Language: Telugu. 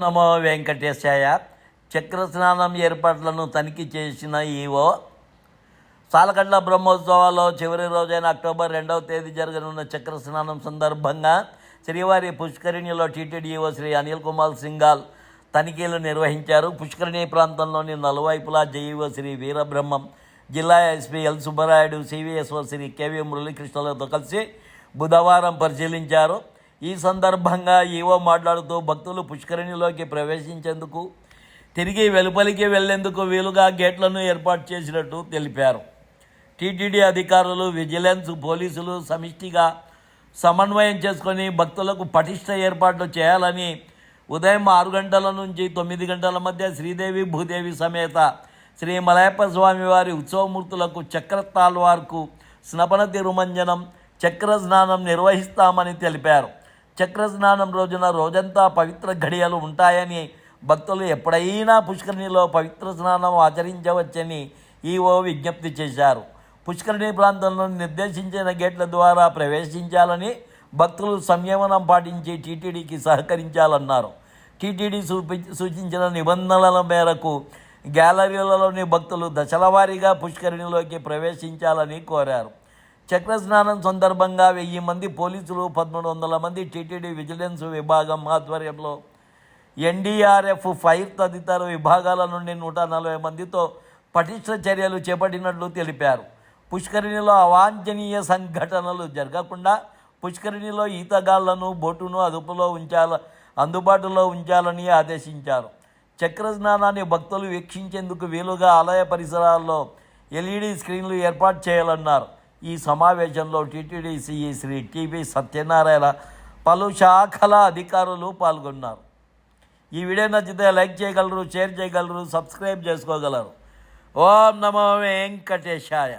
నమో వెంకటేశాయ. చక్రస్నానం ఏర్పాట్లను తనిఖీ చేసిన ఈవో సాలకట్ల బ్రహ్మోత్సవాల్లో చివరి రోజైన అక్టోబర్ 2వ తేదీ జరగనున్న చక్రస్నానం సందర్భంగా శ్రీవారి పుష్కరిణిలో టీటీడీ ఈవో శ్రీ అనిల్ కుమార్ సింఘాల్ తనిఖీలు నిర్వహించారు. పుష్కరిణి ప్రాంతంలోని నలువైపులా జేఈఓ శ్రీ వీరబ్రహ్మం, జిల్లా SP L Subbarayudu, CVSO Shri KV మురళీకృష్ణలతో కలిసి బుధవారం పరిశీలించారు. ఈ సందర్భంగా ఈవో మాట్లాడుతూ భక్తులు పుష్కరిణిలోకి ప్రవేశించేందుకు, తిరిగి వెలుపలికి వెళ్లేందుకు వీలుగా గేట్లను ఏర్పాటు చేసినట్టు తెలిపారు. టీటీడీ అధికారులు, విజిలెన్స్, పోలీసులు సమిష్టిగా సమన్వయం చేసుకొని భక్తులకు పటిష్ట ఏర్పాట్లు చేయాలని ఉదయం 6 గంటల నుంచి 9 గంటల మధ్య శ్రీదేవి భూదేవి సమేత శ్రీ మలయప్ప స్వామివారి ఉత్సవమూర్తులకు చక్రతాల్వార్కు స్నపన తిరుమంజనం, చక్ర స్నానం నిర్వహిస్తామని తెలిపారు. చక్ర స్నానం రోజున రోజంతా పవిత్ర ఘడియలు ఉంటాయని, భక్తులు ఎప్పుడైనా పుష్కరిణిలో పవిత్ర స్నానం ఆచరించవచ్చని ఈవో విజ్ఞప్తి చేశారు. పుష్కరిణి ప్రాంతంలో నిర్దేశించిన గేట్ల ద్వారా ప్రవేశించాలని, భక్తులు సంయమనం పాటించి టీటీడీకి సహకరించాలన్నారు. టీటీడీ సూచించిన నిబంధనల మేరకు గ్యాలరీలలోని భక్తులు దశలవారీగా పుష్కరిణిలోకి ప్రవేశించాలని కోరారు. చక్రస్నానం సందర్భంగా 1000 మంది పోలీసులు, 1300 మంది టీటీడీ విజిలెన్స్ విభాగం ఆధ్వర్యంలో ఎన్డీఆర్ఎఫ్, ఫైర్ తదితర విభాగాల నుండి 140 మందితో పటిష్ట చర్యలు చేపట్టినట్లు తెలిపారు. పుష్కరిణిలో అవాంఛనీయ సంఘటనలు జరగకుండా పుష్కరిణిలో ఈతగాళ్లను, బోటును అందుబాటులో ఉంచాలని ఆదేశించారు. చక్రస్నానాన్ని భక్తులు వీక్షించేందుకు వీలుగా ఆలయ పరిసరాల్లో ఎల్ఈడీ స్క్రీన్లు ఏర్పాటు చేయాలన్నారు. ఈ సమావేశంలో TTD CE Shri TV Satyanarayana, పలు శాఖల అధికారులు పాల్గొన్నారు. ఈ వీడియో నచ్చితే లైక్ చేయగలరు, షేర్ చేయగలరు, సబ్స్క్రైబ్ చేసుకోగలరు. ఓం నమో వెంకటేశాయ.